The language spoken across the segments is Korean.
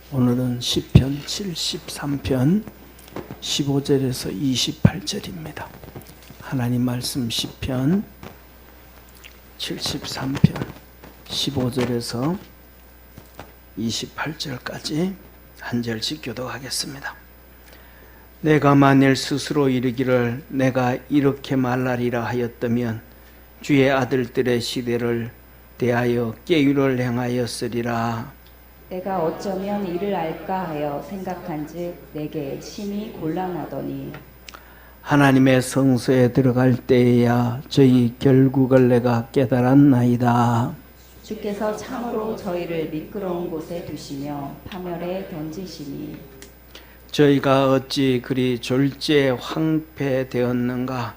오늘은 시편 73편 15절에서 28절입니다. 하나님 말씀 시편 73편 15절에서 28절까지 한 절씩 교독하겠습니다. 내가 만일 스스로 이르기를 내가 이렇게 말하리라 하였다면 주의 아들들의 시대를 대하여 깨유를 행하였으리라. 내가 어쩌면 이를 알까 하여 생각한즉 내게 심히 곤란하더니 하나님의 성소에 들어갈 때에야 저희 결국을 내가 깨달았나이다. 주께서 참으로 저희를 미끄러운 곳에 두시며 파멸에 던지시니 저희가 어찌 그리 졸지에 황폐되었는가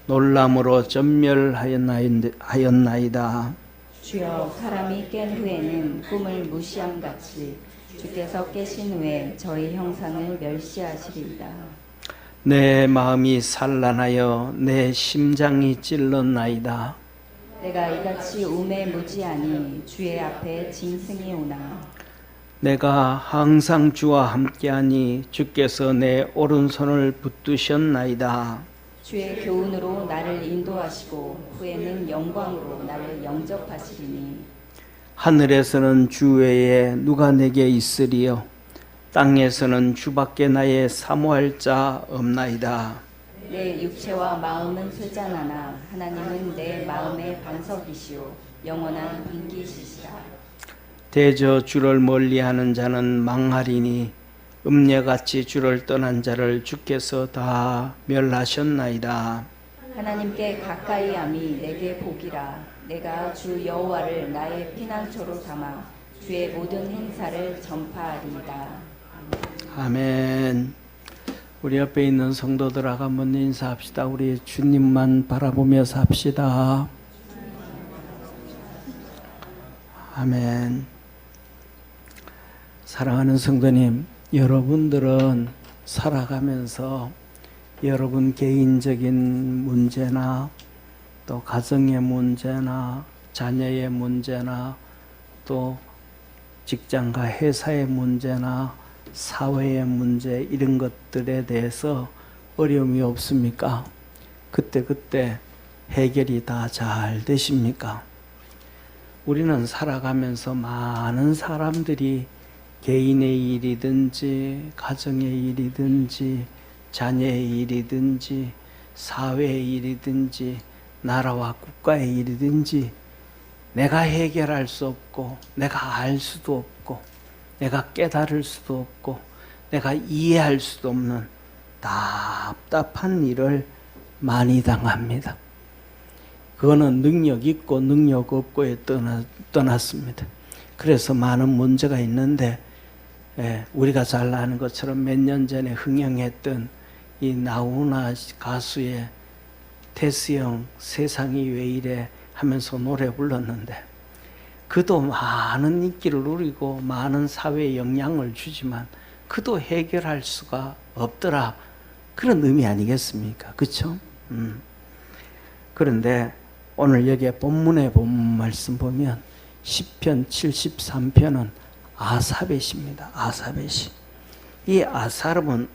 놀람으로 전멸하였나이다. 주여 사람이 깬 후에는 꿈을 무시함같이 주께서 깨신 후에 저희 형상을 멸시하시리이다. 내 마음이 산란하여 내 심장이 찔렀나이다. 내가 이같이 우매 무지하니 주의 앞에 짐승이 오나 내가 항상 주와 함께하니 주께서 내 오른손을 붙드셨나이다. 주의 교훈으로 나를 인도하시고 후에는 영광으로 나를 영접하시리니 하늘에서는 주 외에 누가 내게 있으리요 땅에서는 주밖에 나의 사모할 자 없나이다. 내 육체와 마음은 쇠잔하나 하나님은 내 마음의 반석이시오 영원한 분기시시라. 대저 주를 멀리하는 자는 망하리니 음녀같이 주를 떠난 자를 주께서 다 멸하셨나이다. 하나님께 가까이함이 내게 복이라. 내가 주 여호와를 나의 피난처로 삼아 주의 모든 행사를 전파하리이다. 아멘. 우리 옆에 있는 성도들하고 한번 인사합시다. 우리 주님만 바라보며 삽시다. 아멘. 사랑하는 성도님, 여러분들은 살아가면서 여러분 개인적인 문제나 또 가정의 문제나 자녀의 문제나 또 직장과 회사의 문제나 사회의 문제 이런 것들에 대해서 어려움이 없습니까? 그때 해결이 다 잘 되십니까? 우리는 살아가면서 많은 사람들이 개인의 일이든지 가정의 일이든지 자녀의 일이든지 사회의 일이든지 나라와 국가의 일이든지 내가 해결할 수 없고 내가 알 수도 없고 내가 깨달을 수도 없고 내가 이해할 수도 없는 답답한 일을 많이 당합니다. 그거는 능력 있고 능력 없고에 떠났습니다. 그래서 많은 문제가 있는데 우리가 잘 아는 것처럼 몇 년 전에 흥행했던 이 나훈아 가수의 테스형 세상이 왜 이래 하면서 노래 불렀는데 그도 많은 인기를 누리고 많은 사회에 영향을 주지만 그도 해결할 수가 없더라. 그런 의미 아니겠습니까? 그렇죠? 그런데 오늘 여기에 본문에 본 말씀 보면 시편 73편은 아삽의 시입니다. 아삽의 시. 이 아삽은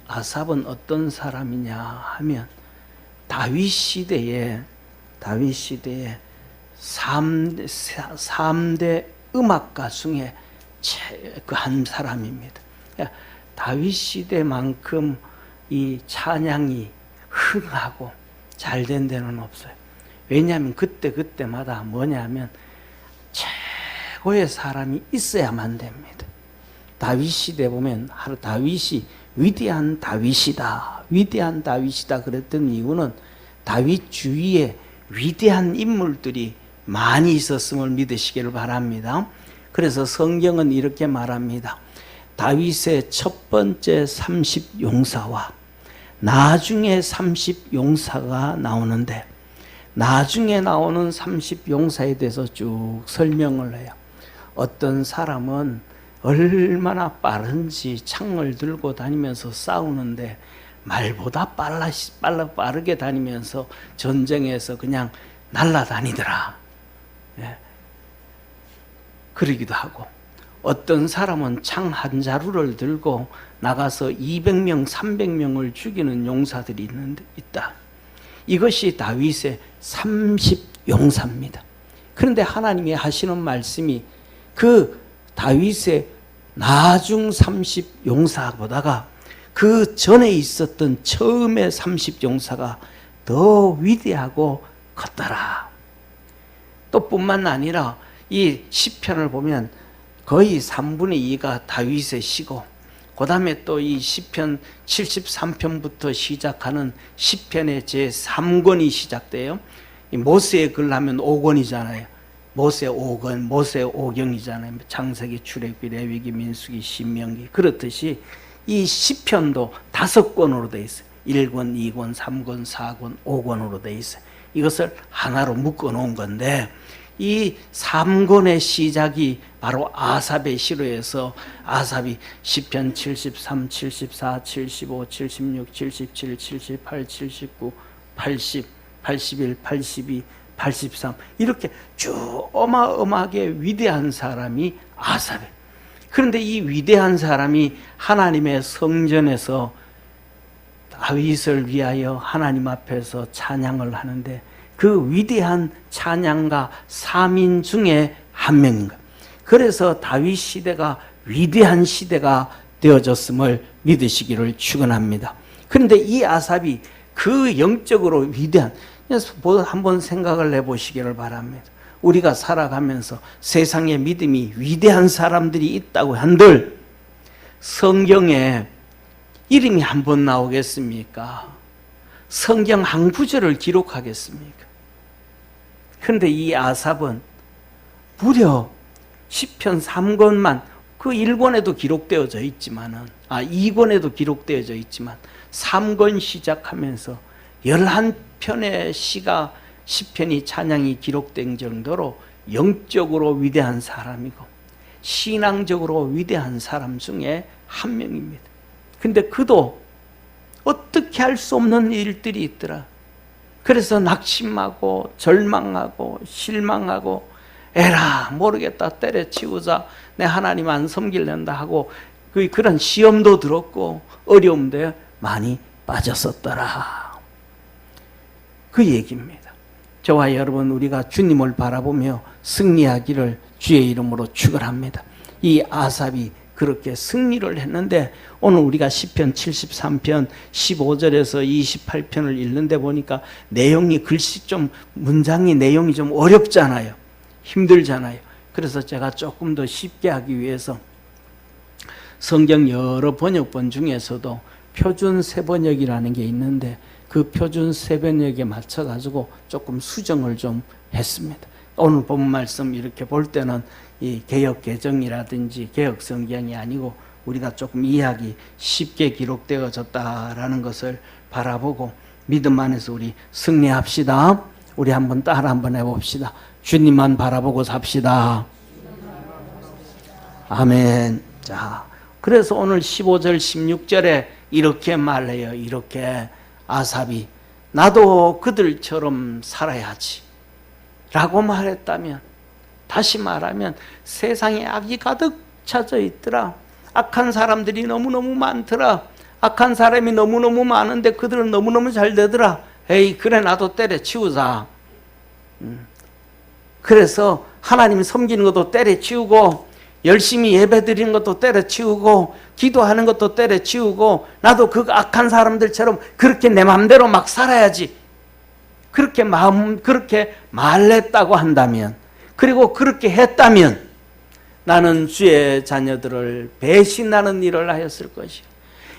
어떤 사람이냐 하면 다윗 시대에 3대 음악가 중에 그 한 사람입니다. 다윗 시대만큼 이 찬양이 흥하고 잘 된 데는 없어요. 왜냐하면 그때마다 뭐냐면 최고의 사람이 있어야만 됩니다. 다윗 시대 보면 다윗이 위대한 다윗이다. 위대한 다윗이다 그랬던 이유는 다윗 주위에 위대한 인물들이 많이 있었음을 믿으시기를 바랍니다. 그래서 성경은 이렇게 말합니다. 다윗의 첫 번째 30용사와 나중에 30용사가 나오는데 나중에 나오는 30용사에 대해서 쭉 설명을 해요. 어떤 사람은 얼마나 빠른지 창을 들고 다니면서 싸우는데 말보다 빠르게 다니면서 전쟁에서 그냥 날아다니더라. 그러기도 하고 어떤 사람은 창 한 자루를 들고 나가서 200명, 300명을 죽이는 용사들이 있다. 이것이 다윗의 30용사입니다. 그런데 하나님이 하시는 말씀이 그 다윗의 나중 30용사보다가 그 전에 있었던 처음의 30용사가 더 위대하고 컸더라. 또 뿐만 아니라 이 시편을 보면 거의 3분의 2가 다윗의 시고, 그 다음에 또 이 시편 73편부터 시작하는 시편의 제3권이 시작돼요. 이 모세의 글 하면 5권이잖아요. 모세 5권, 모세 5경이잖아요. 창세기, 출애굽기, 레위기, 민수기, 신명기. 그렇듯이 이 시편도 5권으로 되어 있어요. 1권, 2권, 3권, 4권, 5권으로 되어 있어요. 이것을 하나로 묶어 놓은 건데, 이 3권의 시작이 바로 아삽의 시로에서 아삽이 시편 73, 74, 75, 76, 77, 78, 79, 80, 81, 82, 83 이렇게 쭉 어마어마하게 위대한 사람이 아삽이에요. 그런데 이 위대한 사람이 하나님의 성전에서 다윗을 위하여 하나님 앞에서 찬양을 하는데 그 위대한 찬양가 3인 중에 한 명인가. 그래서 다윗 시대가 위대한 시대가 되어졌음을 믿으시기를 축원합니다. 그런데 이 아삽이 그 영적으로 위대한, 한번 생각을 해보시기를 바랍니다. 우리가 살아가면서 세상에 믿음이 위대한 사람들이 있다고 한들 성경에 이름이 한 번 나오겠습니까? 성경 한 구절을 기록하겠습니까? 그런데 이 아삽은 무려 시편 3권만, 그 1권에도 기록되어져 있지만은, 2권에도 기록되어져 있지만 3권 시작하면서 11편의 시가, 시편이, 찬양이 기록된 정도로 영적으로 위대한 사람이고 신앙적으로 위대한 사람 중에 한 명입니다. 근데 그도 어떻게 할 수 없는 일들이 있더라. 그래서 낙심하고 절망하고 실망하고 에라 모르겠다 때려치우자, 내 하나님 안 섬길랜다 하고 그런 시험도 들었고 어려움에 많이 빠졌었더라. 그 얘기입니다. 저와 여러분, 우리가 주님을 바라보며 승리하기를 주의 이름으로 축원합니다. 이 아삽이 그렇게 승리를 했는데 오늘 우리가 시편 73편 15절에서 28편을 읽는데 보니까 내용이, 글씨 좀, 문장이 내용이 좀 어렵잖아요. 힘들잖아요. 그래서 제가 조금 더 쉽게 하기 위해서 성경 여러 번역본 중에서도 표준 세번역이라는 게 있는데 그 표준 세번역에 맞춰가지고 조금 수정을 좀 했습니다. 오늘 본 말씀 이렇게 볼 때는 이 개역 개정이라든지 개역 성경이 아니고 우리가 조금 이해하기 쉽게 기록되어졌다라는 것을 바라보고 믿음 안에서 우리 승리합시다. 우리 한번 따라 한번 해봅시다. 주님만 바라보고 삽시다. 아멘. 자, 그래서 오늘 15절 16절에 이렇게 말해요. 이렇게 아삽이 나도 그들처럼 살아야지 라고 말했다면, 다시 말하면 세상에 악이 가득 차져 있더라. 악한 사람들이 너무너무 많더라. 악한 사람이 너무너무 많은데 그들은 너무너무 잘 되더라. 에이, 그래 나도 때려치우자. 그래서 하나님 섬기는 것도 때려치우고 열심히 예배드리는 것도 때려치우고 기도하는 것도 때려치우고 나도 그 악한 사람들처럼 그렇게 내 마음대로 막 살아야지. 그렇게 말했다고 한다면, 그리고 그렇게 했다면 나는 주의 자녀들을 배신하는 일을 하였을 것이요.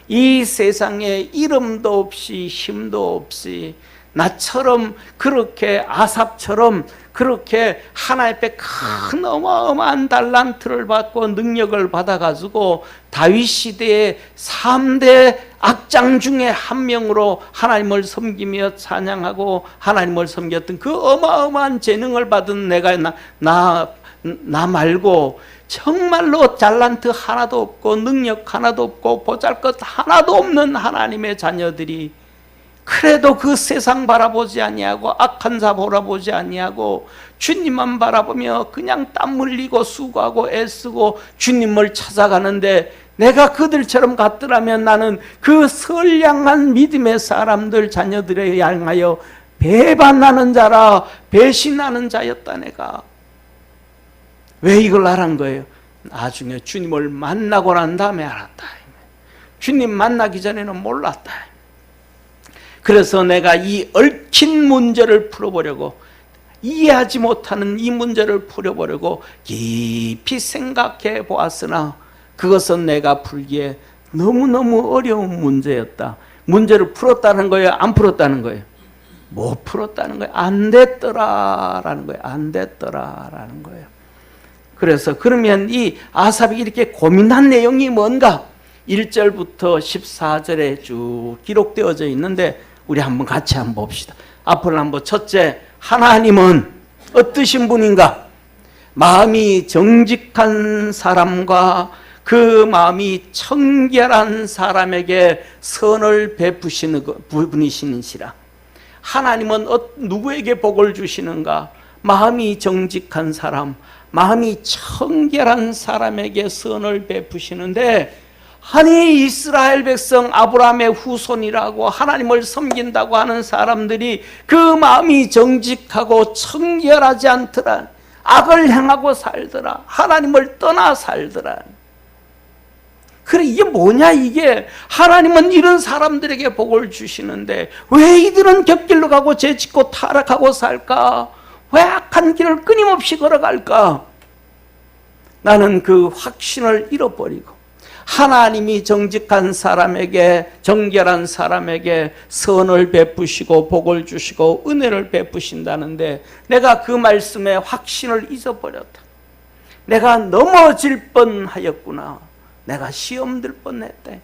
이 세상에 이름도 없이 힘도 없이 나처럼 그렇게 아삽처럼 그렇게 하나님 앞에 큰 어마어마한 달란트를 받고 능력을 받아가지고 다윗 시대의 3대 악장 중에 한 명으로 하나님을 섬기며 찬양하고 하나님을 섬겼던 그 어마어마한 재능을 받은 내가 나 말고 정말로 달란트 하나도 없고 능력 하나도 없고 보잘것 하나도 없는 하나님의 자녀들이 그래도 그 세상 바라보지 아니하고 악한 자 바라보지 아니하고 주님만 바라보며 그냥 땀 흘리고 수고하고 애쓰고 주님을 찾아가는데, 내가 그들처럼 갔더라면 나는 그 선량한 믿음의 사람들 자녀들에 향하여 배반하는 자라, 배신하는 자였다. 내가 왜 이걸 알은 거예요? 나중에 주님을 만나고 난 다음에 알았다. 주님 만나기 전에는 몰랐다. 그래서 내가 이 얽힌 문제를 풀어보려고, 이해하지 못하는 이 문제를 풀어보려고 깊이 생각해 보았으나 그것은 내가 풀기에 너무너무 어려운 문제였다. 문제를 풀었다는 거예요? 안 풀었다는 거예요? 못 풀었다는 거예요. 안 됐더라라는 거예요. 안 됐더라라는 거예요. 그래서 그러면 이 아삽이 이렇게 고민한 내용이 뭔가? 1절부터 14절에 쭉 기록되어져 있는데 우리 한번 같이 한번 봅시다. 앞으로 한번. 첫째, 하나님은 어떠신 분인가? 마음이 정직한 사람과 그 마음이 청결한 사람에게 선을 베푸시는 분이시니시라. 하나님은 누구에게 복을 주시는가? 마음이 정직한 사람, 마음이 청결한 사람에게 선을 베푸시는데, 아니 이스라엘 백성 아브라함의 후손이라고 하나님을 섬긴다고 하는 사람들이 그 마음이 정직하고 청결하지 않더라. 악을 행하고 살더라. 하나님을 떠나 살더라. 그래, 이게 뭐냐 이게. 하나님은 이런 사람들에게 복을 주시는데 왜 이들은 곁길로 가고 죄짓고 타락하고 살까? 왜 악한 길을 끊임없이 걸어갈까? 나는 그 확신을 잃어버리고 하나님이 정직한 사람에게, 정결한 사람에게 선을 베푸시고 복을 주시고 은혜를 베푸신다는데 내가 그 말씀에 확신을 잊어버렸다. 내가 넘어질 뻔하였구나. 내가 시험 들 뻔했대.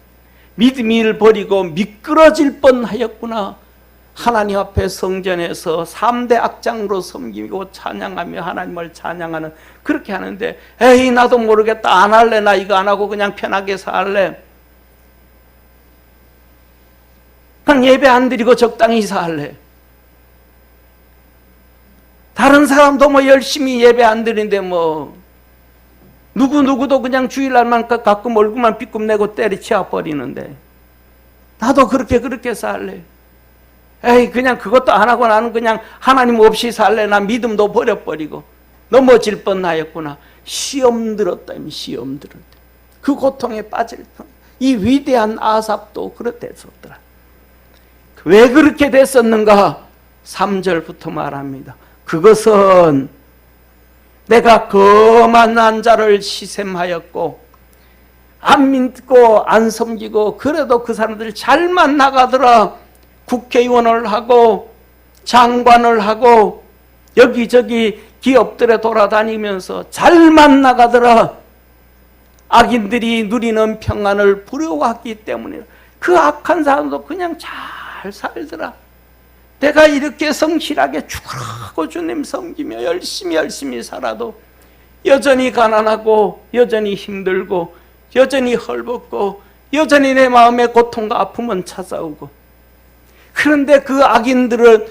믿음을 버리고 미끄러질 뻔하였구나. 하나님 앞에 성전에서 3대 악장으로 섬기고 찬양하며 하나님을 찬양하는, 그렇게 하는데 에이 나도 모르겠다, 안 할래, 나 이거 안 하고 그냥 편하게 살래, 그냥 예배 안 드리고 적당히 살래. 다른 사람도 뭐 열심히 예배 안 드리는데 뭐 누구도 그냥 주일날만 가끔 얼굴만 삐끔내고 때리쳐 버리는데 나도 그렇게 살래. 에이 그냥 그것도 안 하고 나는 그냥 하나님 없이 살래. 나 믿음도 버려버리고. 넘어질 뻔하였구나. 시험 들었다. 시험 들었다. 그 고통에 빠질 뻔. 이 위대한 아삽도 그렇댔었더라. 왜 그렇게 됐었는가? 3절부터 말합니다. 그것은 내가 거만한 자를 시샘하였고 안 믿고 안 섬기고, 그래도 그 사람들 잘만 나가더라. 국회의원을 하고 장관을 하고 여기저기 기업들에 돌아다니면서 잘만 나가더라. 악인들이 누리는 평안을 부러워했기 때문에 그 악한 사람도 그냥 잘 살더라. 내가 이렇게 성실하게 죽으라고 주님 섬기며 열심히 살아도 여전히 가난하고 여전히 힘들고 여전히 헐벗고 여전히 내 마음에 고통과 아픔은 찾아오고, 그런데 그 악인들은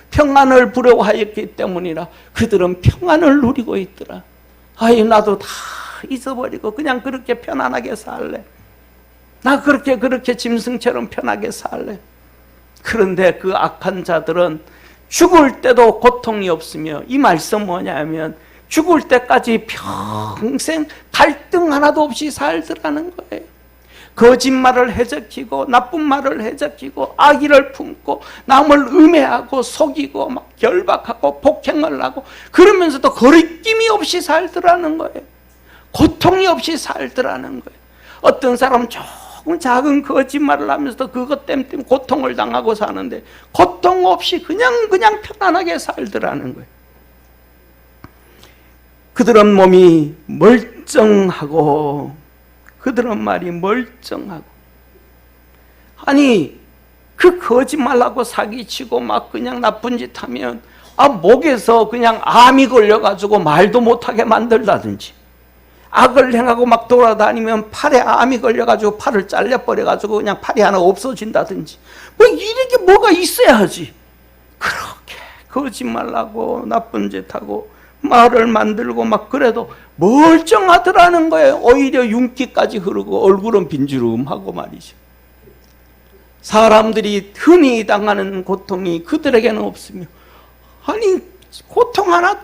평안을 부러워하였기 때문이라 그들은 평안을 누리고 있더라. 아이 나도 다 잊어버리고 그냥 그렇게 편안하게 살래. 나 그렇게 짐승처럼 편하게 살래. 그런데 그 악한 자들은 죽을 때도 고통이 없으며, 이 말씀 뭐냐면 죽을 때까지 평생 갈등 하나도 없이 살더라는 거예요. 거짓말을 해적이고 나쁜 말을 해적이고 악의를 품고 남을 음해하고 속이고 막 결박하고 폭행을 하고, 그러면서도 거리낌이 없이 살더라는 거예요. 고통이 없이 살더라는 거예요. 어떤 사람은 조금 작은 거짓말을 하면서도 그것 때문에 고통을 당하고 사는데 고통 없이 그냥 편안하게 살더라는 거예요. 그들은 몸이 멀쩡하고 그들은 말이 멀쩡하고, 아니 그 거짓말하고 사기치고 막 그냥 나쁜 짓 하면 목에서 그냥 암이 걸려가지고 말도 못하게 만들다든지, 악을 행하고 막 돌아다니면 팔에 암이 걸려가지고 팔을 잘려버려가지고 그냥 팔이 하나 없어진다든지 뭐 이렇게 뭐가 있어야 하지. 그렇게 거짓말하고 나쁜 짓하고 말을 만들고 막 그래도 멀쩡하더라는 거예요. 오히려 윤기까지 흐르고 얼굴은 빈주름하고 말이죠. 사람들이 흔히 당하는 고통이 그들에게는 없으며, 아니 고통 하나,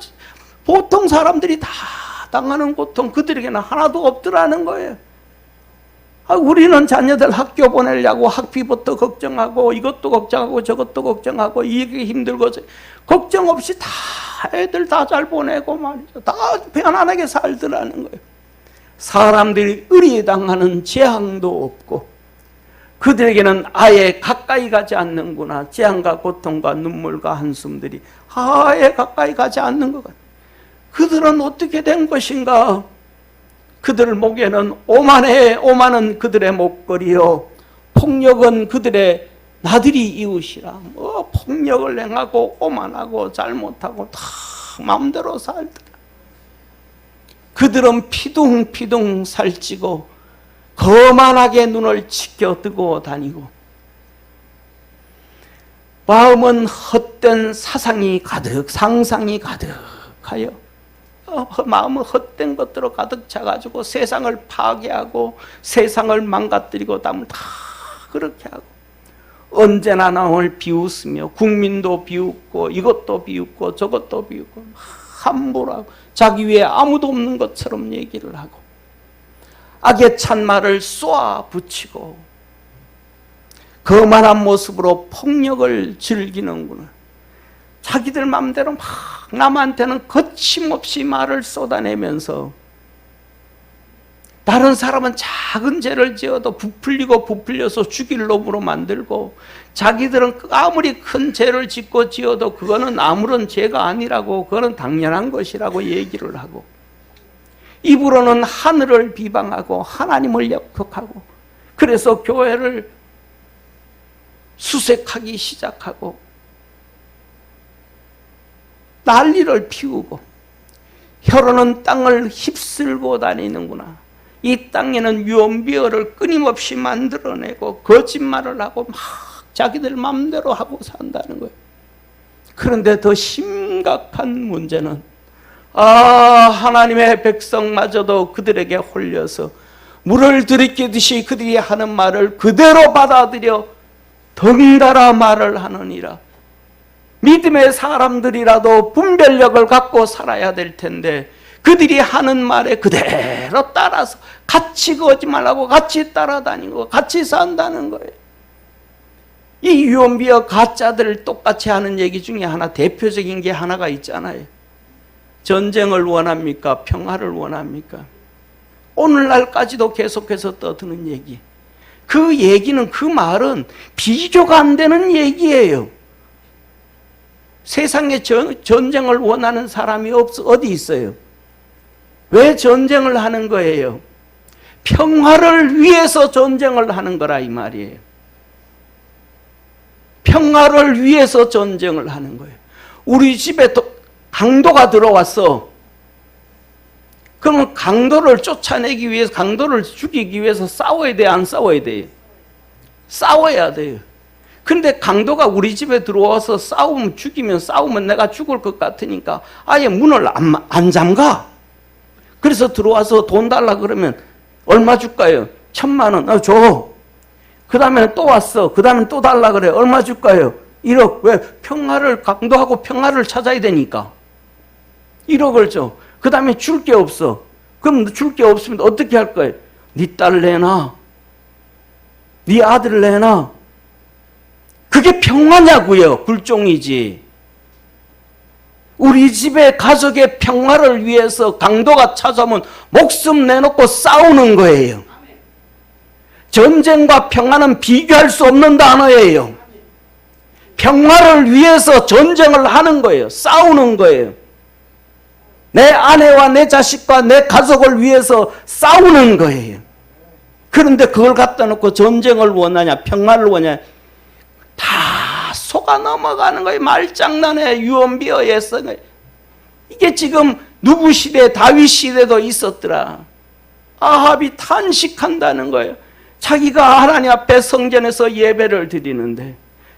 보통 사람들이 다 당하는 고통 그들에게는 하나도 없더라는 거예요. 우리는 자녀들 학교 보내려고 학비부터 걱정하고 이것도 걱정하고 저것도 걱정하고 이게 힘들고 걱정 없이 다 애들 다 잘 보내고 말이죠. 다 편안하게 살더라는 거예요. 사람들이 의리당하는 재앙도 없고 그들에게는 아예 가까이 가지 않는구나. 재앙과 고통과 눈물과 한숨들이 아예 가까이 가지 않는 것 같아요. 그들은 어떻게 된 것인가? 그들 목에는 오만은 그들의 목걸이요 폭력은 그들의 나들이 이웃이라. 뭐 폭력을 행하고 오만하고 잘못하고 다 마음대로 살더라. 그들은 피둥피둥 살찌고 거만하게 눈을 치켜뜨고 다니고 마음은 헛된 사상이 가득, 상상이 가득하여 마음은 헛된 것들로 가득 차가지고 세상을 파괴하고 세상을 망가뜨리고 남을 다 그렇게 하고 언제나 남을 비웃으며 국민도 비웃고 이것도 비웃고 저것도 비웃고 함부로 하고 자기 위에 아무도 없는 것처럼 얘기를 하고 악의 찬말을 쏘아 붙이고 거만한 모습으로 폭력을 즐기는구나. 자기들 마음대로 막 남한테는 거침없이 말을 쏟아내면서 다른 사람은 작은 죄를 지어도 부풀리고 부풀려서 죽일 놈으로 만들고 자기들은 아무리 큰 죄를 짓고 지어도 그거는 아무런 죄가 아니라고 그거는 당연한 것이라고 얘기를 하고 입으로는 하늘을 비방하고 하나님을 역폭하고 그래서 교회를 수색하기 시작하고 난리를 피우고 혀로는 땅을 휩쓸고 다니는구나. 이 땅에는 유언비어를 끊임없이 만들어내고 거짓말을 하고 막 자기들 마음대로 하고 산다는 거예요. 그런데 더 심각한 문제는 하나님의 백성마저도 그들에게 홀려서 물을 들이키듯이 그들이 하는 말을 그대로 받아들여 덩달아 말을 하느니라. 믿음의 사람들이라도 분별력을 갖고 살아야 될 텐데 그들이 하는 말에 그대로 따라서 같이 거짓말하고 같이 따라다니고 같이 산다는 거예요. 이 유언비어 가짜들 똑같이 하는 얘기 중에 하나 대표적인 게 하나가 있잖아요. 전쟁을 원합니까? 평화를 원합니까? 오늘날까지도 계속해서 떠드는 얘기. 그 얘기는 그 말은 비교가 안 되는 얘기예요. 세상에 전쟁을 원하는 사람이 어디 있어요? 왜 전쟁을 하는 거예요? 평화를 위해서 전쟁을 하는 거라 이 말이에요. 평화를 위해서 전쟁을 하는 거예요. 우리 집에 강도가 들어왔어. 그러면 강도를 쫓아내기 위해서, 강도를 죽이기 위해서 싸워야 돼, 안 싸워야 돼요? 싸워야 돼요. 근데 강도가 우리 집에 들어와서 싸우면 내가 죽을 것 같으니까 아예 문을 안 잠가. 그래서 들어와서 돈 달라 그러면 얼마 줄까요? 1,000만 원. 줘. 그 다음에 또 왔어. 그 다음에 또 달라 그래. 얼마 줄까요? 1억. 왜? 강도하고 평화를 찾아야 되니까. 1억을 줘. 그 다음에 줄 게 없어. 그럼 줄 게 없으면 어떻게 할 거예요? 네 딸 내놔. 네 아들 내놔. 그게 평화냐고요? 굴종이지. 우리 집의 가족의 평화를 위해서 강도가 찾아오면 목숨 내놓고 싸우는 거예요. 전쟁과 평화는 비교할 수 없는 단어예요. 평화를 위해서 전쟁을 하는 거예요. 싸우는 거예요. 내 아내와 내 자식과 내 가족을 위해서 싸우는 거예요. 그런데 그걸 갖다 놓고 전쟁을 원하냐 평화를 원하냐 다 속아 넘어가는 거예요. 말장난에 유언비어에 써. 이게 지금 누구 시대, 다윗 시대도 있었더라. 아합이 탄식한다는 거예요. 자기가 하나님 앞에 성전에서 예배를 드리는데,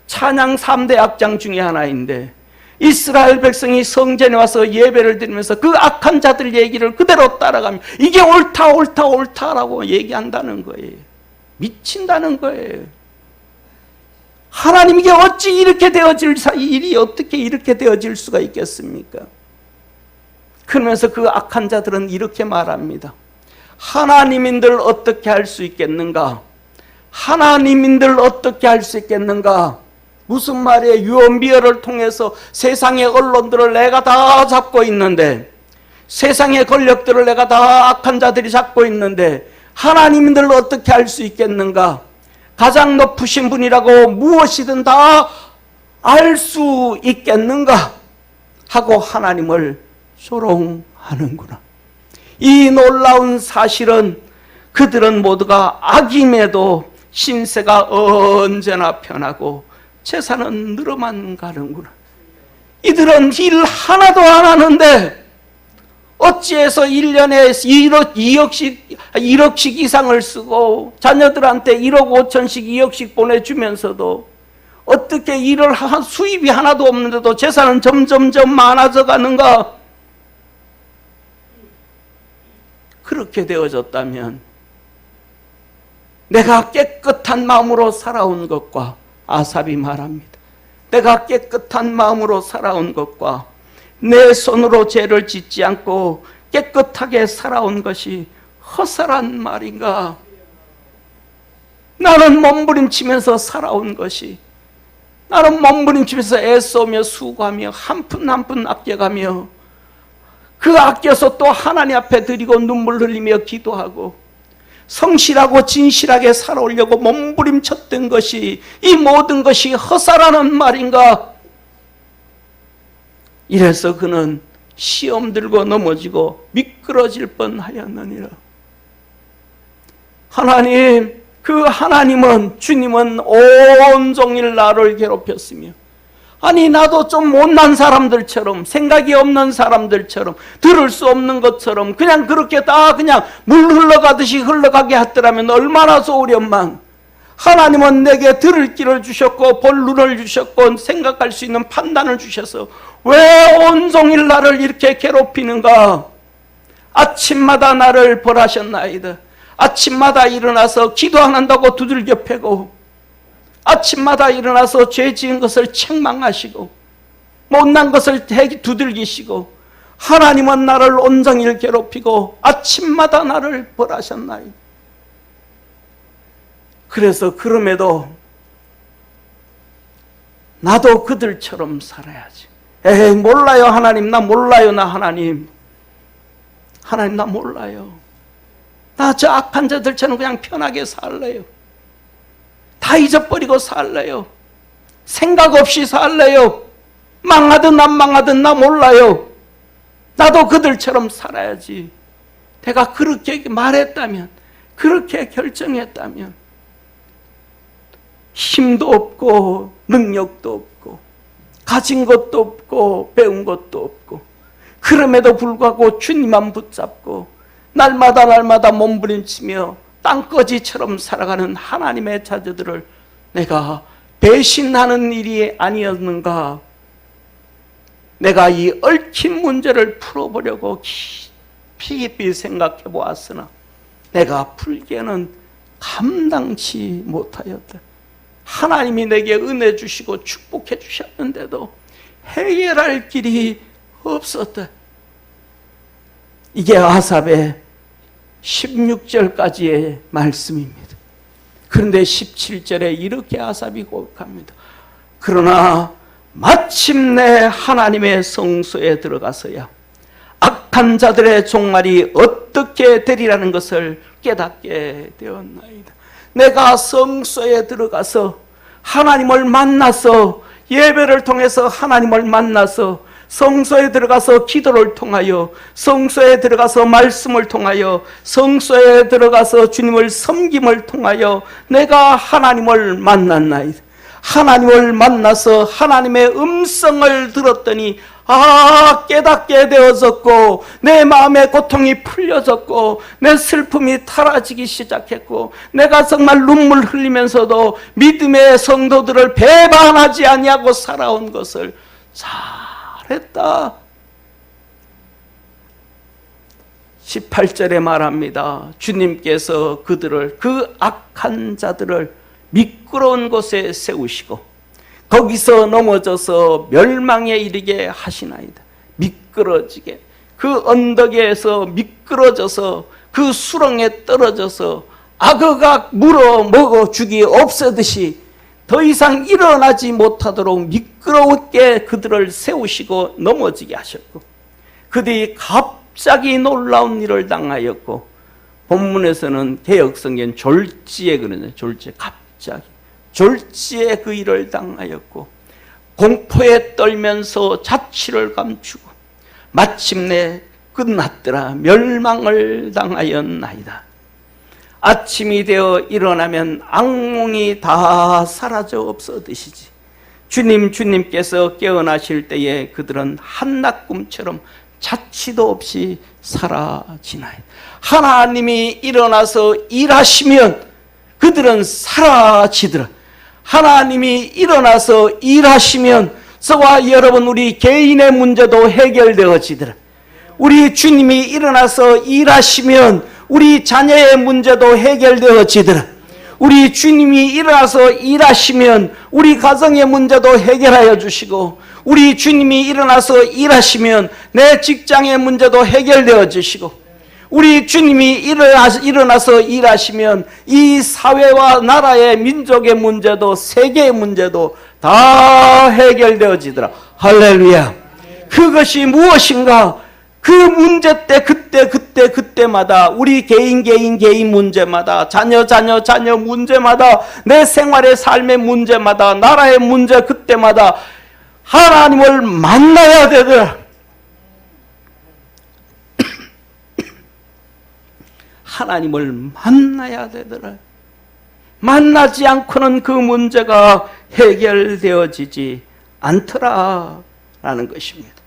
찬양 3대 악장 중에 하나인데, 이스라엘 백성이 성전에 와서 예배를 드리면서 그 악한 자들 얘기를 그대로 따라가며 이게 옳다 옳다 옳다라고 얘기한다는 거예요. 미친다는 거예요. 하나님, 이게 어찌 이렇게 되어질 일이 어떻게 이렇게 되어질 수가 있겠습니까? 그러면서 그 악한 자들은 이렇게 말합니다. 하나님인들 어떻게 할 수 있겠는가? 하나님인들 어떻게 할 수 있겠는가? 무슨 말이에요? 유언비어를 통해서 세상의 언론들을 내가 다 잡고 있는데, 세상의 권력들을 내가 다 악한 자들이 잡고 있는데 하나님인들 어떻게 할 수 있겠는가? 가장 높으신 분이라고 무엇이든 다 알 수 있겠는가? 하고 하나님을 조롱하는구나. 이 놀라운 사실은 그들은 모두가 악임에도 신세가 언제나 편하고 재산은 늘어만 가는구나. 이들은 일 하나도 안 하는데 어찌해서 1년에 1억씩 이상을 쓰고 자녀들한테 1억 5천씩 2억씩 보내주면서도 어떻게 일을 수입이 하나도 없는데도 재산은 점점점 많아져 가는가? 그렇게 되어졌다면 내가 깨끗한 마음으로 살아온 것과, 아삽이 말합니다, 내가 깨끗한 마음으로 살아온 것과 내 손으로 죄를 짓지 않고 깨끗하게 살아온 것이 허술한 말인가? 나는 몸부림치면서 살아온 것이, 나는 몸부림치면서 애써며 수고하며 한 푼 한 푼 아껴가며 그 아껴서 또 하나님 앞에 드리고 눈물 흘리며 기도하고 성실하고 진실하게 살아오려고 몸부림쳤던 것이, 이 모든 것이 허사라는 말인가? 이래서 그는 시험 들고 넘어지고 미끄러질 뻔하였느니라. 하나님, 그 하나님은, 주님은 온종일 나를 괴롭혔으며, 아니 나도 좀 못난 사람들처럼, 생각이 없는 사람들처럼, 들을 수 없는 것처럼 그냥 그렇게 다 그냥 물 흘러가듯이 흘러가게 했더라면 얼마나 좋으련만. 하나님은 내게 들을 길을 주셨고 볼 눈을 주셨고 생각할 수 있는 판단을 주셔서 왜 온종일 나를 이렇게 괴롭히는가? 아침마다 나를 벌하셨나이다. 아침마다 일어나서 기도 안 한다고 두들겨 패고, 아침마다 일어나서 죄 지은 것을 책망하시고 못난 것을 두들기시고, 하나님은 나를 온종일 괴롭히고 아침마다 나를 벌하셨나이다. 그래서 그럼에도 나도 그들처럼 살아야지. 에이, 몰라요 하나님, 나 몰라요, 나 하나님 나 몰라요. 나 저 악한 자들처럼 그냥 편하게 살래요. 다 잊어버리고 살래요. 생각 없이 살래요. 망하든 안 망하든 나 몰라요. 나도 그들처럼 살아야지. 내가 그렇게 말했다면, 그렇게 결정했다면 힘도 없고 능력도 없고 가진 것도 없고 배운 것도 없고, 그럼에도 불구하고 주님만 붙잡고 날마다 몸부림치며 땅거지처럼 살아가는 하나님의 자녀들을 내가 배신하는 일이 아니었는가? 내가 이 얽힌 문제를 풀어보려고 깊이 생각해 보았으나 내가 풀기에는 감당치 못하였다. 하나님이 내게 은혜 주시고 축복해 주셨는데도 해결할 길이 없었다. 이게 아삽의 16절까지의 말씀입니다. 그런데 17절에 이렇게 아삽이 고백합니다. 그러나 마침내 하나님의 성소에 들어가서야 악한 자들의 종말이 어떻게 되리라는 것을 깨닫게 되었나이다. 내가 성소에 들어가서 하나님을 만나서, 예배를 통해서 하나님을 만나서, 성소에 들어가서 기도를 통하여, 성소에 들어가서 말씀을 통하여, 성소에 들어가서 주님을 섬김을 통하여 내가 하나님을 만났나이다. 하나님을 만나서 하나님의 음성을 들었더니 깨닫게 되어졌고 내 마음의 고통이 풀려졌고 내 슬픔이 사라지기 시작했고 내가 정말 눈물 흘리면서도 믿음의 성도들을 배반하지 아니하고 살아온 것을 잘했다. 18절에 말합니다. 주님께서 그들을, 그 악한 자들을 미끄러운 곳에 세우시고 거기서 넘어져서 멸망에 이르게 하시나이다. 미끄러지게, 그 언덕에서 미끄러져서 그 수렁에 떨어져서 악어가 물어 먹어 죽이 없애듯이 더 이상 일어나지 못하도록 미끄러웠게 그들을 세우시고 넘어지게 하셨고 그들이 갑자기 놀라운 일을 당하였고 본문에서는 개역성경 졸지에 그러네요. 졸지에 갑자기 졸지에 그 일을 당하였고 공포에 떨면서 자취를 감추고 마침내 끝났더라. 멸망을 당하였나이다. 아침이 되어 일어나면 악몽이 다 사라져 없어지시지. 주님께서 깨어나실 때에 그들은 한낮꿈처럼 자취도 없이 사라지나이다. 하나님이 일어나서 일하시면 그들은 사라지더라. 하나님이 일어나서 일하시면 저와 여러분 우리 개인의 문제도 해결되어지더라. 우리 주님이 일어나서 일하시면 우리 자녀의 문제도 해결되어지더라. 우리 주님이 일어나서 일하시면 우리 가정의 문제도 해결하여 주시고 우리 주님이 일어나서 일하시면 내 직장의 문제도 해결되어 주시고 우리 주님이 일어나서 일하시면 이 사회와 나라의 민족의 문제도 세계의 문제도 다 해결되어지더라. 할렐루야. 그것이 무엇인가? 그 문제 때 그때마다 우리 개인 문제마다 자녀 문제마다 내 생활의 삶의 문제마다 나라의 문제 그때마다 하나님을 만나야 되더라. 하나님을 만나야 되더라. 만나지 않고는 그 문제가 해결되어지지 않더라라는 것입니다.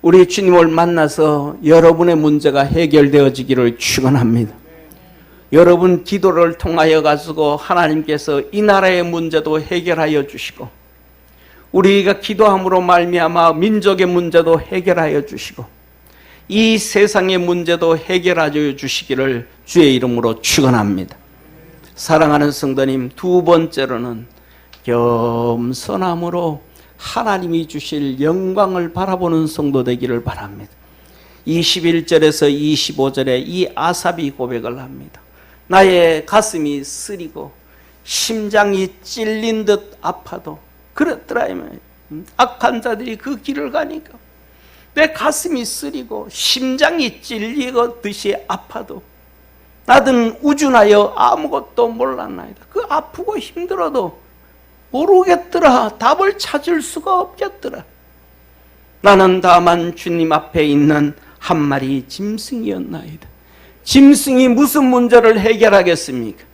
우리 주님을 만나서 여러분의 문제가 해결되어지기를 축원합니다. 여러분 기도를 통하여 가지고 하나님께서 이 나라의 문제도 해결하여 주시고 우리가 기도함으로 말미암아 민족의 문제도 해결하여 주시고 이 세상의 문제도 해결하여 주시기를 주의 이름으로 축원합니다. 사랑하는 성도님, 두 번째로는 겸손함으로 하나님이 주실 영광을 바라보는 성도 되기를 바랍니다. 21절에서 25절에 이 아삽이 고백을 합니다. 나의 가슴이 쓰리고 심장이 찔린 듯 아파도 그랬더라. 악한 자들이 그 길을 가니까 내 가슴이 쓰리고 심장이 찔리듯이 아파도 나는 우준하여 아무것도 몰랐나이다. 그 아프고 힘들어도 모르겠더라. 답을 찾을 수가 없겠더라. 나는 다만 주님 앞에 있는 한 마리 짐승이었나이다. 짐승이 무슨 문제를 해결하겠습니까?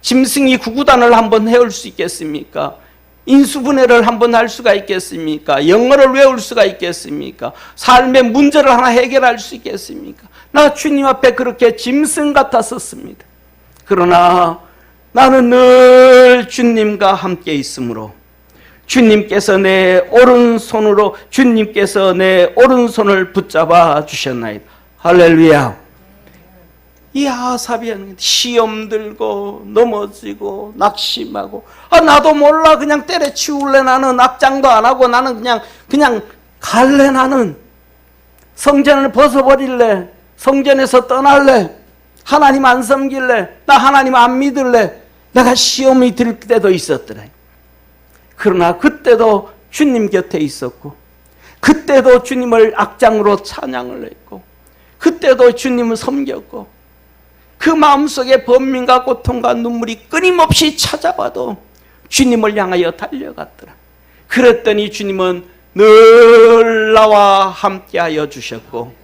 짐승이 구구단을 한번 해올 수 있겠습니까? 인수분해를 한번 할 수가 있겠습니까? 영어를 외울 수가 있겠습니까? 삶의 문제를 하나 해결할 수 있겠습니까? 나 주님 앞에 그렇게 짐승 같았었습니다. 그러나 나는 늘 주님과 함께 있으므로 주님께서 내 오른손을 붙잡아 주셨나이다. 할렐루야. 이 아삽이 시험 들고 넘어지고 낙심하고 나도 몰라 그냥 때려치울래. 나는 악장도 안 하고 나는 그냥 갈래. 나는 성전을 벗어버릴래. 성전에서 떠날래. 하나님 안 섬길래. 나 하나님 안 믿을래. 내가 시험이 들 때도 있었더라. 그러나 그때도 주님 곁에 있었고 그때도 주님을 악장으로 찬양을 했고 그때도 주님을 섬겼고 그 마음속에 번민과 고통과 눈물이 끊임없이 찾아와도 주님을 향하여 달려갔더라. 그랬더니 주님은 늘 나와 함께하여 주셨고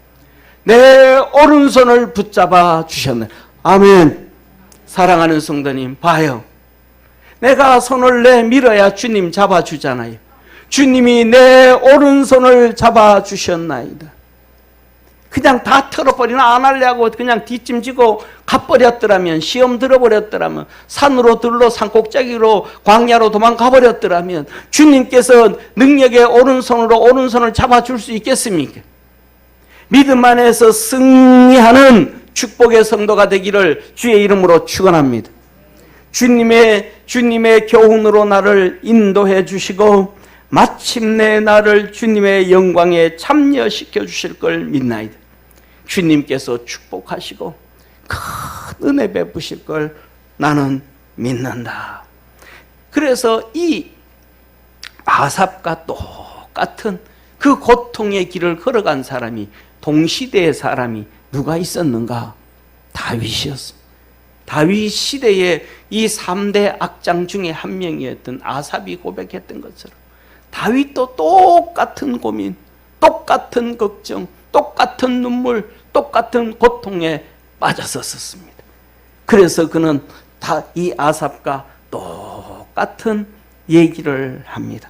내 오른손을 붙잡아 주셨네. 아멘. 사랑하는 성도님, 봐요. 내가 손을 내밀어야 주님 잡아주잖아요. 주님이 내 오른손을 잡아주셨나이다. 그냥 다 털어버리나 안 할래 하고 그냥 뒷짐지고 가버렸더라면, 시험 들어버렸더라면, 산으로 들러 산꼭대기로 광야로 도망가버렸더라면 주님께서 능력의 오른손으로 오른손을 잡아줄 수 있겠습니까? 믿음 안에서 승리하는 축복의 성도가 되기를 주의 이름으로 축원합니다. 주님의 교훈으로 나를 인도해 주시고 마침내 나를 주님의 영광에 참여시켜 주실 걸 믿나이다. 주님께서 축복하시고 큰 은혜 베푸실 걸 나는 믿는다. 그래서 이 아삽과 똑같은 그 고통의 길을 걸어간 사람이, 동시대의 사람이 누가 있었는가? 다윗이었습니다. 다윗 시대의 이 3대 악장 중에 한 명이었던 아삽이 고백했던 것처럼 다윗도 똑같은 고민, 똑같은 걱정, 똑같은 눈물, 똑같은 고통에 빠졌었습니다. 그래서 그는 다 이 아삽과 똑같은 얘기를 합니다.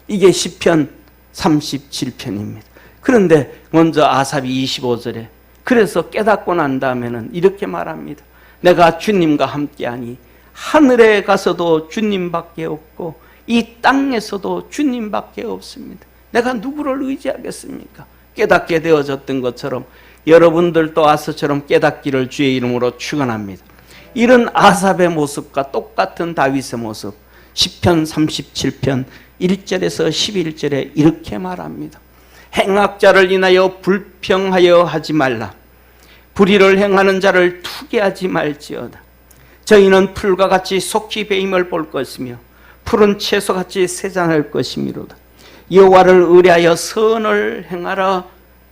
이게 시편 37편입니다. 그런데 먼저 아삽이 25절에 그래서 깨닫고 난 다음에는 이렇게 말합니다. 내가 주님과 함께하니 하늘에 가서도 주님밖에 없고 이 땅에서도 주님밖에 없습니다. 내가 누구를 의지하겠습니까? 깨닫게 되어졌던 것처럼 여러분들도 아서처럼 깨닫기를 주의 이름으로 축원합니다. 이런 아삽의 모습과 똑같은 다윗의 모습, 시편 37편 1절에서 11절에 이렇게 말합니다. 행악자를 인하여 불평하여 하지 말라. 불의를 행하는 자를 투기하지 말지어다. 저희는 풀과 같이 속히 배임을 볼 것이며 푸른 채소같이 세잔할 것이미로다. 여호와를 의뢰하여 선을 행하라.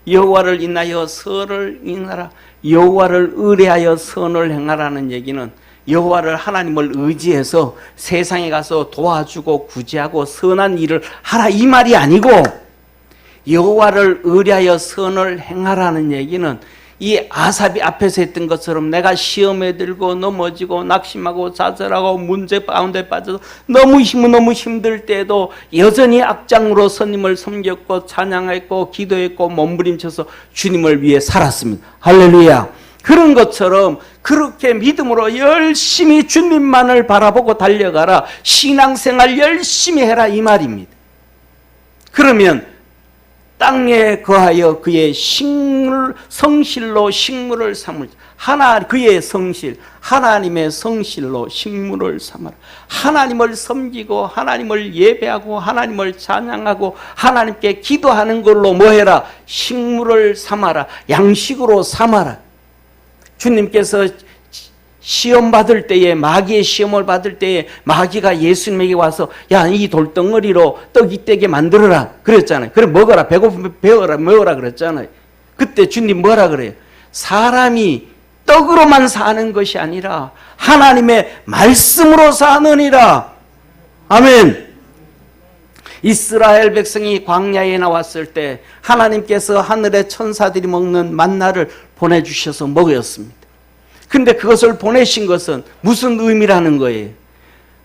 여호와를 인하여 선을 행하라. 여호와를 의뢰하여 선을 행하라는 얘기는 여호와를, 하나님을 의지해서 세상에 가서 도와주고 구제하고 선한 일을 하라 이 말이 아니고, 여호와를 의뢰하여 선을 행하라는 얘기는 이 아삽이 앞에서 했던 것처럼 내가 시험에 들고 넘어지고 낙심하고 좌절하고 문제 가운데 빠져서 너무 힘들 때에도 여전히 악장으로 선님을 섬겼고 찬양했고 기도했고 몸부림쳐서 주님을 위해 살았습니다. 할렐루야. 그런 것처럼 그렇게 믿음으로 열심히 주님만을 바라보고 달려가라. 신앙생활 열심히 해라 이 말입니다. 그러면 땅에 거하여 그의 성실로 식물을 삼을, 그의 성실, 하나님의 성실로 식물을 삼아라. 하나님을 섬기고 하나님을 예배하고 하나님을 찬양하고 하나님께 기도하는 걸로 뭐 해라? 식물을 삼아라. 양식으로 삼아라. 주님께서 시험 받을 때에, 마귀의 시험을 받을 때에 마귀가 예수님에게 와서 야, 이 돌덩어리로 떡이 떼게 만들어라 그랬잖아요. 그래 먹어라. 배고프면 먹어라 그랬잖아요. 그때 주님 뭐라 그래요? 사람이 떡으로만 사는 것이 아니라 하나님의 말씀으로 사느니라. 아멘. 이스라엘 백성이 광야에 나왔을 때 하나님께서 하늘의 천사들이 먹는 만나를 보내주셔서 먹였습니다. 근데 그것을 보내신 것은 무슨 의미라는 거예요?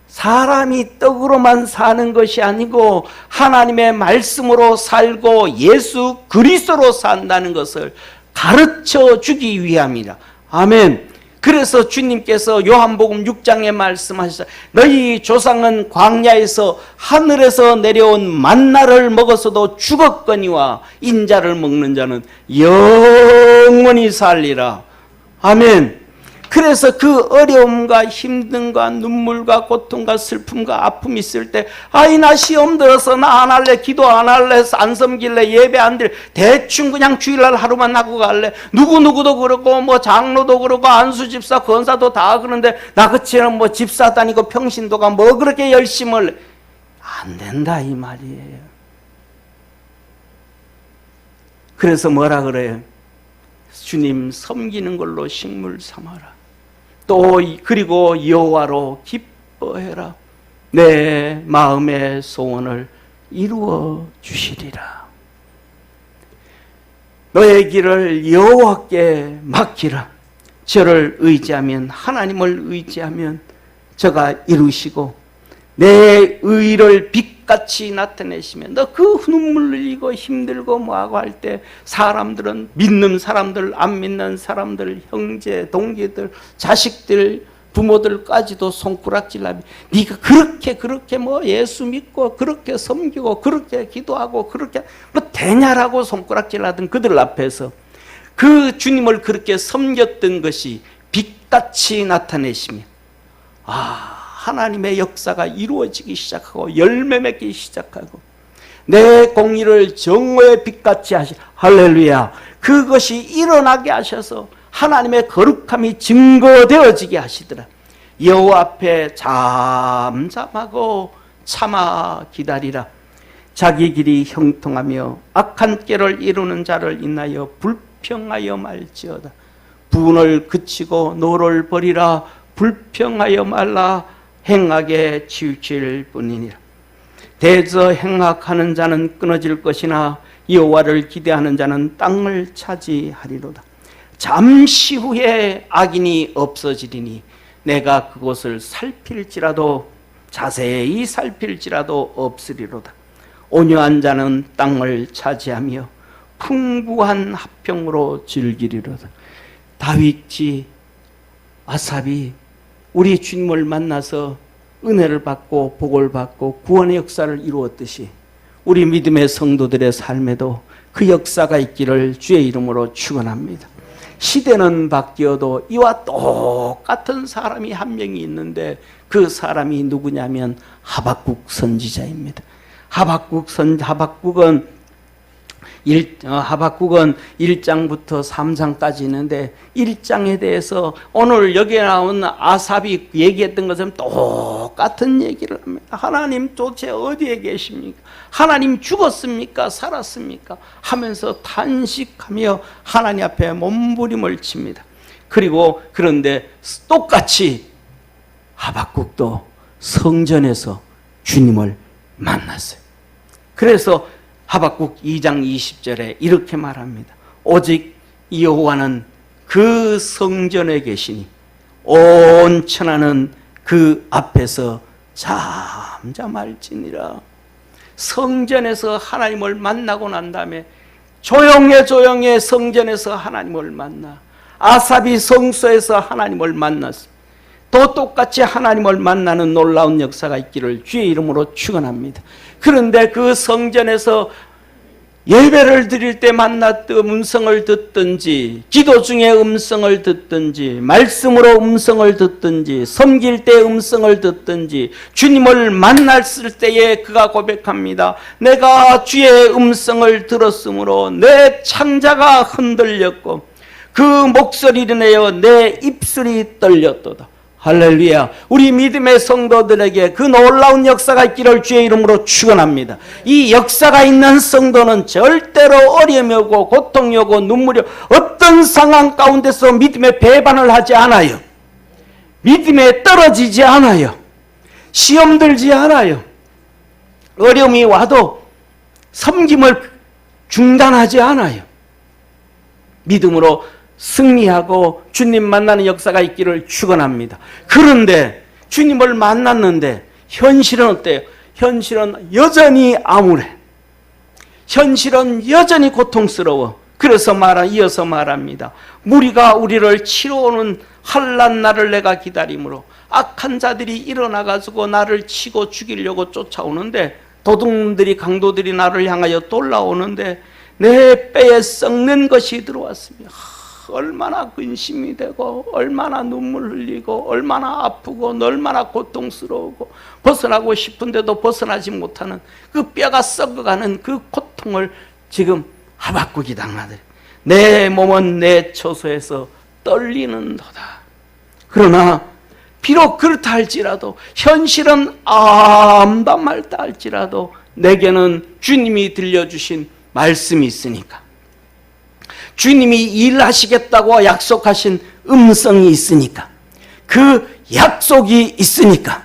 사람이 떡으로만 사는 것이 아니고 하나님의 말씀으로 살고 예수 그리스도로 산다는 것을 가르쳐 주기 위함이라. 아멘. 그래서 주님께서 요한복음 6장에 말씀하셨어요. 너희 조상은 광야에서 하늘에서 내려온 만나를 먹었어도 죽었거니와 인자를 먹는 자는 영원히 살리라. 아멘. 그래서 그 어려움과 힘듦과 눈물과 고통과 슬픔과 아픔이 있을 때 아이 나 시험 들어서 나 안 할래, 기도 안 할래, 안 섬길래, 예배 안 드려, 대충 그냥 주일날 하루만 하고 갈래. 누구누구도 그러고 뭐 장로도 그러고 안수집사 권사도 다 그러는데 나 그처럼 뭐 집사 다니고 평신도가 뭐 그렇게 열심을 안 된다 이 말이에요. 그래서 뭐라 그래요? 주님 섬기는 걸로 식물 삼아라. 또 그리고 여호와로 기뻐해라. 내 마음의 소원을 이루어 주시리라. 너의 길을 여호와께 맡기라. 저를 의지하면, 하나님을 의지하면 저가 이루시고 내 의를 빛같이 나타내시면 너 그 눈물 흘리고 힘들고 뭐하고 할 때 사람들은 믿는 사람들, 안 믿는 사람들, 형제, 동기들, 자식들, 부모들까지도 손가락질하며 네가 그렇게 뭐 예수 믿고 그렇게 섬기고 그렇게 기도하고 그렇게 뭐 되냐라고 손가락질하던 그들 앞에서 그 주님을 그렇게 섬겼던 것이 빛같이 나타내시며 하나님의 역사가 이루어지기 시작하고 열매 맺기 시작하고 내 공의를 정오의 빛같이 할렐루야, 그것이 일어나게 하셔서 하나님의 거룩함이 증거되어지게 하시더라. 여호와 앞에 잠잠하고 참아 기다리라. 자기 길이 형통하며 악한 꾀를 이루는 자를 인하여 불평하여 말지어다. 분을 그치고 노를 버리라. 불평하여 말라. 행악에 치우칠 뿐이니라. 대저 행악하는 자는 끊어질 것이나 여호와를 기대하는 자는 땅을 차지하리로다. 잠시 후에 악인이 없어지리니 내가 그곳을 살필지라도 자세히 살필지라도 없으리로다. 온유한 자는 땅을 차지하며 풍부한 합평으로 즐기리로다. 다윗이 아삽이 우리 주님을 만나서 은혜를 받고 복을 받고 구원의 역사를 이루었듯이 우리 믿음의 성도들의 삶에도 그 역사가 있기를 주의 이름으로 축원합니다. 시대는 바뀌어도 이와 똑같은 사람이 한 명이 있는데 그 사람이 누구냐면 하박국 선지자입니다. 하박국은 1장부터 3장까지 있는데 1장에 대해서 오늘 여기에 나온 아삽이 얘기했던 것은 똑같은 얘기를 합니다. 하나님 도대체 어디에 계십니까? 하나님 죽었습니까? 살았습니까? 하면서 탄식하며 하나님 앞에 몸부림을 칩니다. 그리고 그런데 똑같이 하박국도 성전에서 주님을 만났어요. 그래서 하박국 2장 20절에 이렇게 말합니다. 오직 여호와는 그 성전에 계시니 온 천하는 그 앞에서 잠잠할지니라. 성전에서 하나님을 만나고 난 다음에 조용해 성전에서 하나님을 만나 아삽이 성소에서 하나님을 만났습니다. 또 똑같이 하나님을 만나는 놀라운 역사가 있기를 주의 이름으로 축원합니다. 그런데 그 성전에서 예배를 드릴 때 만났던 음성을 듣든지 기도 중에 음성을 듣든지 말씀으로 음성을 듣든지 섬길 때 음성을 듣든지 주님을 만났을 때에 그가 고백합니다. 내가 주의 음성을 들었으므로 내 창자가 흔들렸고 그 목소리를 내어 내 입술이 떨렸도다. 할렐루야. 우리 믿음의 성도들에게 그 놀라운 역사가 있기를 주의 이름으로 축원합니다. 이 역사가 있는 성도는 절대로 어려움이 오고 고통이 오고 눈물이 어떤 상황 가운데서 믿음의 배반을 하지 않아요. 믿음에 떨어지지 않아요. 시험 들지 않아요. 어려움이 와도 섬김을 중단하지 않아요. 믿음으로 승리하고 주님 만나는 역사가 있기를 축원합니다. 그런데 주님을 만났는데 현실은 어때요? 현실은 여전히 암울해. 현실은 여전히 고통스러워. 그래서 이어서 말합니다. 무리가 우리를 치러오는 환난 날을 내가 기다림으로 악한 자들이 일어나가지고 나를 치고 죽이려고 쫓아오는데 도둑들이 강도들이 나를 향하여 돌아오는데 내 뼈에 썩는 것이 들어왔으며 얼마나 근심이 되고 얼마나 눈물 흘리고 얼마나 아프고 얼마나 고통스러우고 벗어나고 싶은데도 벗어나지 못하는 그 뼈가 썩어가는 그 고통을 지금 하박국이 당하더래. 내 몸은 내 처소에서 떨리는도다. 그러나 비록 그렇다 할지라도 현실은 암다 말다 할지라도 내게는 주님이 들려주신 말씀이 있으니까 주님이 일하시겠다고 약속하신 음성이 있으니까 그 약속이 있으니까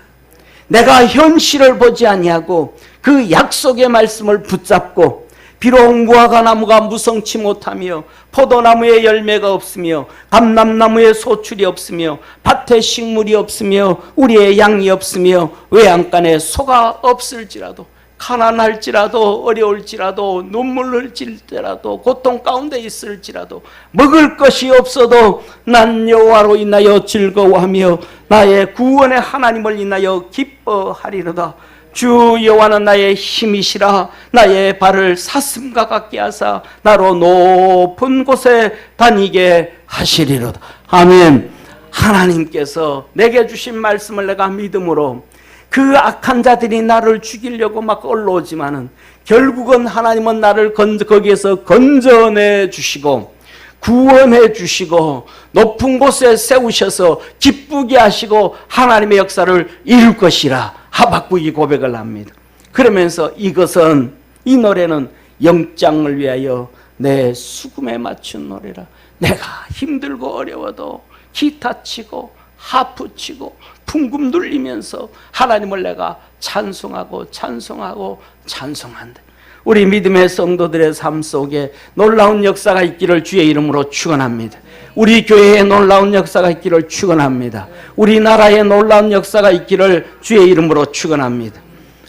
내가 현실을 보지 아니하고 그 약속의 말씀을 붙잡고 비록 무화과나무가 무성치 못하며 포도나무에 열매가 없으며 감람나무에 소출이 없으며 밭에 식물이 없으며 우리의 양이 없으며 외양간에 소가 없을지라도 가난할지라도 어려울지라도 눈물 흘릴지라도 고통 가운데 있을지라도 먹을 것이 없어도 난 여호와로 인하여 즐거워하며 나의 구원의 하나님을 인하여 기뻐하리로다. 주 여호와는 나의 힘이시라. 나의 발을 사슴과 같게 하사 나로 높은 곳에 다니게 하시리로다. 아멘. 하나님께서 내게 주신 말씀을 내가 믿음으로, 그 악한 자들이 나를 죽이려고 막 올라오지만은 결국은 하나님은 나를 거기에서 건져내 주시고 구원해 주시고 높은 곳에 세우셔서 기쁘게 하시고 하나님의 역사를 이룰 것이라 하박국이 고백을 합니다. 그러면서 이것은, 이 노래는 영장을 위하여 내 수금에 맞춘 노래라. 내가 힘들고 어려워도 기타 치고 하프 치고 풍금 눌리면서 하나님을 내가 찬송하고 찬송하고 찬송한다. 우리 믿음의 성도들의 삶 속에 놀라운 역사가 있기를 주의 이름으로 축원합니다. 우리 교회에 놀라운 역사가 있기를 축원합니다. 우리나라에 놀라운 역사가 있기를 주의 이름으로 축원합니다.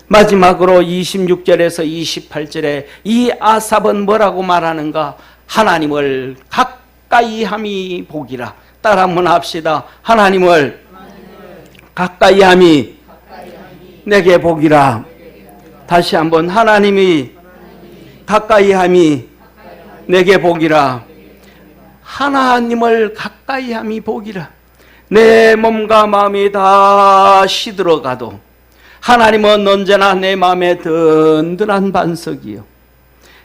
마지막으로 26절에서 28절에 이 아삽은 뭐라고 말하는가? 하나님을 가까이 함이 복이라. 따라 한번 합시다. 하나님을 가까이 함이 내게 복이라. 다시 한번, 하나님이 가까이 함이 내게 복이라. 하나님을 가까이 함이 복이라. 내 몸과 마음이 다 시들어가도 하나님은 언제나 내 마음에 든든한 반석이요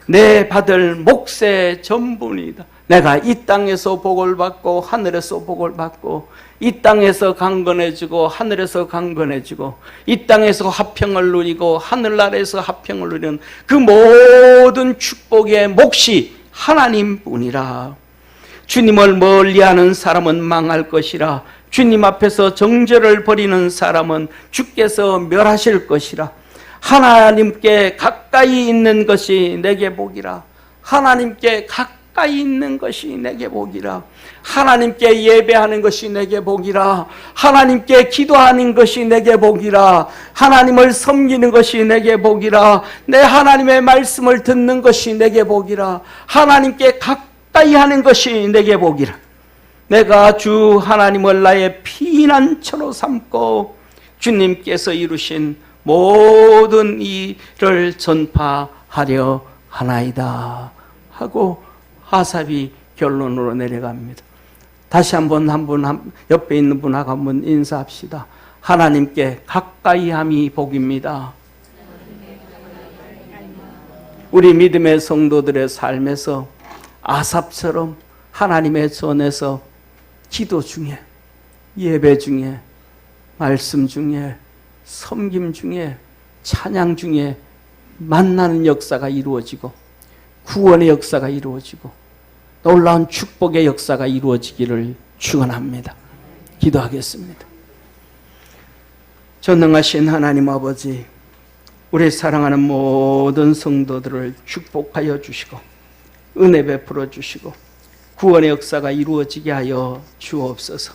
내 받을 몫의 전분이다. 내가 이 땅에서 복을 받고 하늘에서 복을 받고, 이 땅에서 강건해지고 하늘에서 강건해지고, 이 땅에서 화평을 누리고 하늘나라에서 화평을 누리는 그 모든 축복의 몫이 하나님뿐이라. 주님을 멀리하는 사람은 망할 것이라. 주님 앞에서 정죄를 벌이는 사람은 주께서 멸하실 것이라. 하나님께 가까이 있는 것이 내게 복이라. 하나님께 가까이 있는 것이 내게 복이라. 하나님께 예배하는 것이 내게 복이라. 하나님께 기도하는 것이 내게 복이라. 하나님을 섬기는 것이 내게 복이라. 내 하나님의 말씀을 듣는 것이 내게 복이라. 하나님께 가까이 하는 것이 내게 복이라. 내가 주 하나님을 나의 피난처로 삼고 주님께서 이루신 모든 일을 전파하려 하나이다 하고 아삽이 결론으로 내려갑니다. 다시 한번 옆에 있는 분하고 한번 인사합시다. 하나님께 가까이 함이 복입니다. 우리 믿음의 성도들의 삶에서 아삽처럼 하나님의 전에서 기도 중에, 예배 중에, 말씀 중에, 섬김 중에, 찬양 중에 만나는 역사가 이루어지고 구원의 역사가 이루어지고 놀라운 축복의 역사가 이루어지기를 축원합니다. 기도하겠습니다. 전능하신 하나님 아버지, 우리 사랑하는 모든 성도들을 축복하여 주시고 은혜 베풀어 주시고 구원의 역사가 이루어지게 하여 주옵소서.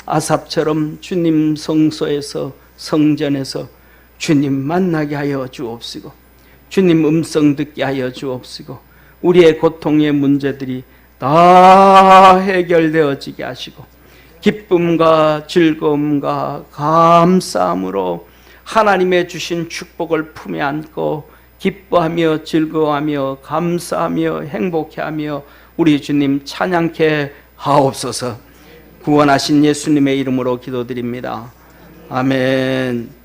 아삽처럼 주님 성소에서, 성전에서 주님 만나게 하여 주옵시고 주님 음성 듣게 하여 주옵시고 우리의 고통의 문제들이 다 해결되어지게 하시고 기쁨과 즐거움과 감사함으로 하나님의 주신 축복을 품에 안고 기뻐하며 즐거워하며 감사하며 행복해하며 우리 주님 찬양케 하옵소서. 구원하신 예수님의 이름으로 기도드립니다. 아멘.